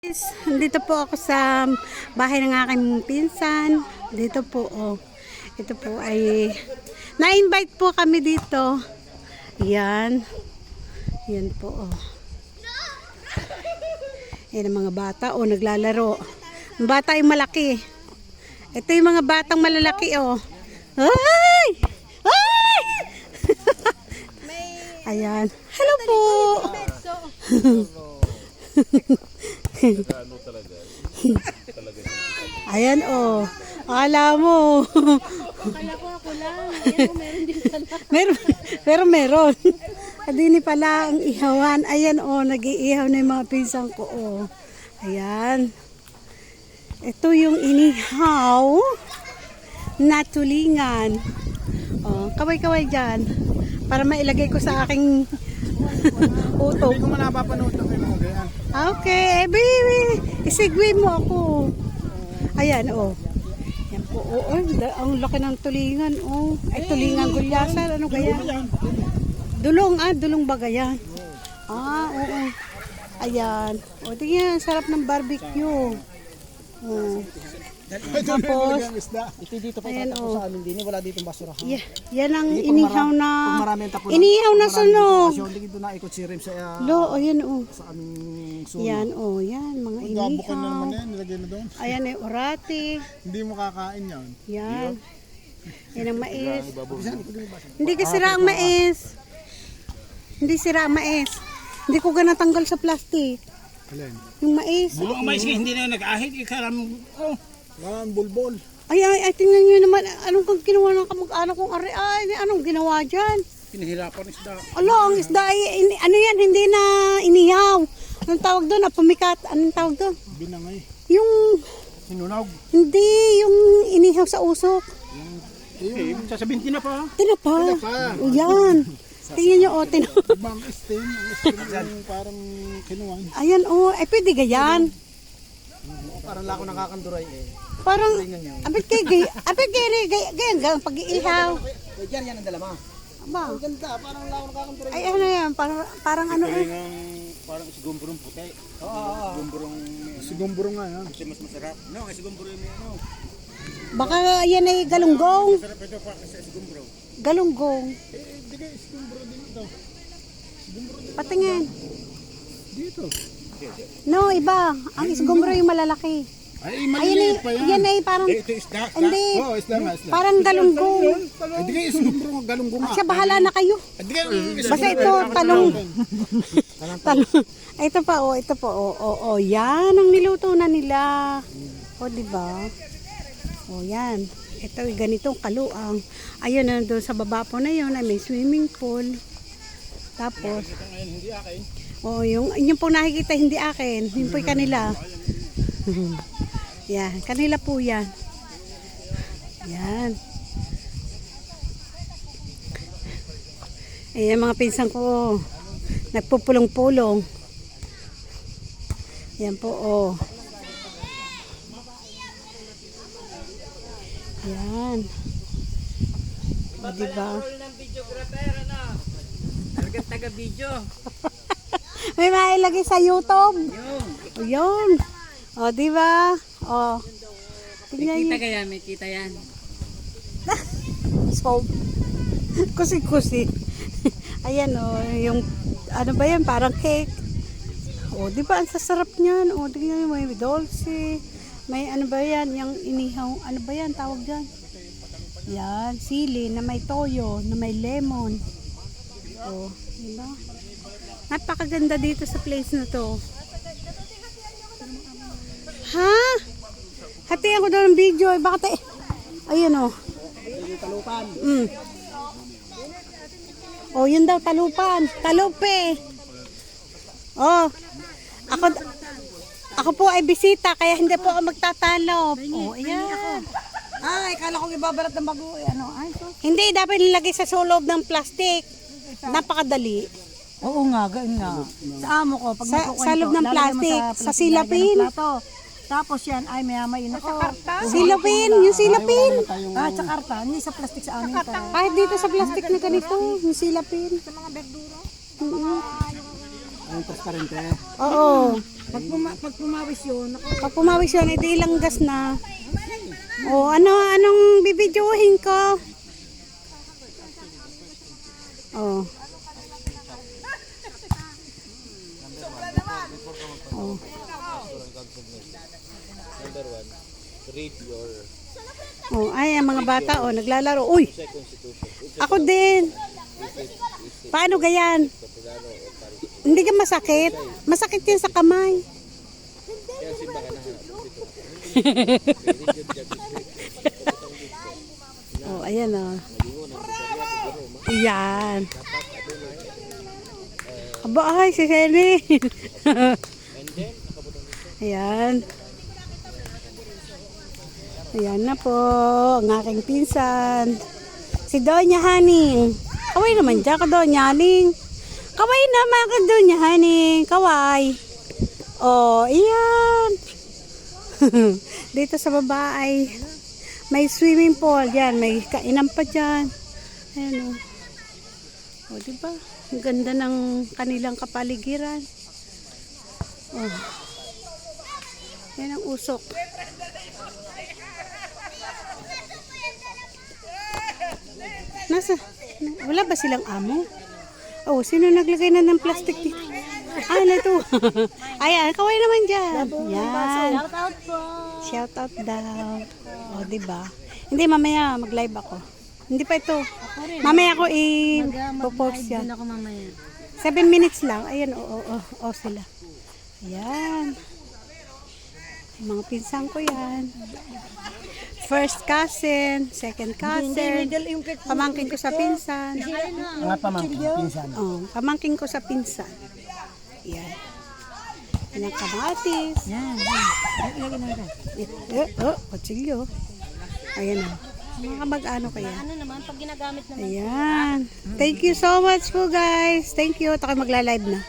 Dito po ako sa bahay ng aking pinsan. Dito po, oh. Ito po ay na-invite po kami dito. Yan. Yan po, oh. Yan ang mga bata, oh, naglalaro. Ang bata ay malaki. Ito yung mga batang malalaki, oh. Ay! Ay! Ayan. Hello po! Ayan, oh. Akala mo. Akala ko ako lang. Ayan, meron din pala. Meron. Adini pala ang ihawan. Ayan, oh. Nag-iihaw na yung mga pinsang ko, oh. Ayan. Ito yung inihaw na tulingan. Oh, kaway-kaway dyan. Para mailagay ko sa aking utok. Hindi ko man napapanood ng mga ganyan. Okay, baby. Isigwi mo ako. Ayan, oh. Yan po, oh. Ang laki ng tulingan, oh. Ay, tulingan gulyasan. Ano kaya? Dulong, dulong ba yan? Oo. Ayan. O, tingnan, sarap ng barbecue. Oh. Tapos, Ito dito pa ayan, sa amin din. Wala dito basurahan. yan ang inihaw na, Inihaw inihaw na sunog. Hindi dito na ikot si Rim sa Lo, ayan, oh. sa aming sunog. Yan, oh, yan, mga Gabukan na naman inihaw. yan, nilagay na doon. Ayan ay orati. Hindi mo kakain yan. Yan. Yan ang mais. Hindi ka sira ang mais. Hindi sira ang mais. Hindi ko ganatanggal sa plastic. Alin? Yung mais. Bulong mais hindi na nag-ahit. Ikaram. Oh. Yan, bulbol. Ay, tingnan nyo naman. Anong kang ginawa ng kamag-anak kong ari? Ay, anong ginawa dyan? Pinahirapan isda. Alo, ang isda ay, ano yan, hindi na inihaw. Anong tawag doon? Pumikat. Anong tawag doon? Binangay. Yung, Sinunog. hindi, yung inihaw sa usok. Sasabihin na pa. Tinapa. O yan. Tingnan nyo, o, Bang stem. Ang stem yung parang kinuwan. Ayan, o, ay pwede gayan. Parang lako nakakanduray eh. Parang, abit kay gayan, pag-iihaw. Diyan yan ang dalama. Aba, Ang ganda. Parang lako nakakanduray. ay ano yan, parang ano eh. Parang sigumburong puti. Oo. Sigumburong Sigumburo nga yan. kasi mas masarap. No, kasi sigumburong may ano. Baka yan ay galunggong. Masarap ito pa kasi sigumburong. Galunggong. Hindi kayo sigumburo din ito. Patingin. Dito. No, iba. Ang isgumbro yung malalaki. Ay, Ay, maliliit pa yan. yan ay parang, Ito isda. hindi, Oo, isda nga, isda. parang galunggong. Hindi kayo sigumburo nga galunggong nga. Siya, bahala na kayo. Hindi kayo Basta ito, talong. Talong. Ay, ito pa, oh, ito po, oh, yan ang niluto na nila. O, di ba? O, yan. Ito, ganitong kaluang. Ayun, doon sa baba po na yun, ay may swimming pool. Tapos, oh, yung pong nakikita hindi akin, yung po'y kanila. Yan, kanila po yan. Yan. Ayan mga pinsan ko, nagpupulong-pulong. Yan po, oh. Yan. O, diba? Taga-video. May mailagay sa YouTube. O, yun. O, diba? O. Tingnan niyo. Kaya may kita yan. So, kusi-kusi. Ayan, o. Yung, ano ba yan? Parang cake. O, diba? Ang sasarap niyan. O, tingnan niyo. May dulce. May ano ba yan? Yung inihaw. Ano ba yan? Tawag dyan. Yan. Sili na may toyo. Na may lemon. O, diba? Napakaganda dito sa place na to. Ha? Hatihan ko daw ng video. Baka tayo. Ayun o. Talupan. O, yun daw, talupan. Talupe. O, ako po ay bisita, kaya hindi po ako magtatalop. O, ayan. Ay, kala kong ibabalat ng bago. Ano? Ay, so. Hindi, dapat nilagay sa sulob ng plastic. Napakadali. Oo nga, ganun nga. Sa amo ko, pag Sa nagkukwento, loob ng lalagyan mo plastic, sa plastic, silapin. lalagyan ng plato. Tapos yan, ay maya yun ako. Silapin, yung silapin. Sa karta, hindi sa plastic sa amin. Kahit dito sa plastic na ganito, yung silapin. Sa mga berdura. Ang transparente. Oo. Pag pumawis yun, ako, Pag pumawis yun, edi ilang gas na. O, anong bibidyohin ko? O. O. Oh, ay, ang mga bata, oh, naglalaro. Uy! Ako din. Paano gayan? Hindi ka masakit? Masakit yun sa kamay. Oh, ayan, oh. Ayan. Aba, ay, si Shelly. Ayan. Ayan na po, ang aking pinsan. Si Doña Haning. Kaway naman dyan ka, Doña Haning. Kaway naman ka, Doña Haning. Kaway. Oh, iyan. Dito sa baba ay may swimming pool. Yan, may kainan pa dyan. Ayan, oh. Oh, diba? Ang ganda ng kanilang kapaligiran. Oh. Yan ang usok. Nasa? Wala ba silang amo? Oh, sino naglagay na ng plastic dito? Ah, ito. Ayan, kaway naman dyan. Yan. Shout out po. Shout out daw. O, diba? Hindi, mamaya mag-live ako. Hindi pa ito. Mamaya ako i-post yan. Doon ako mamaya. 7 minutes lang. Ayan, oo, sila. Ayan. Yung mga pinsan ko yan. First cousin, second cousin. Pamangkin ko sa pinsan. Mga pamangkin, pinsan. Oh, pamangkin ko sa pinsan. Yan. Yan ang kamatis. yan. Kutsilyo. Ayan o. Mga kamag-ano kaya. Ano naman, pag ginagamit naman. Ayan. Thank you so much po guys. Thank you. Ito kayo magla-live na.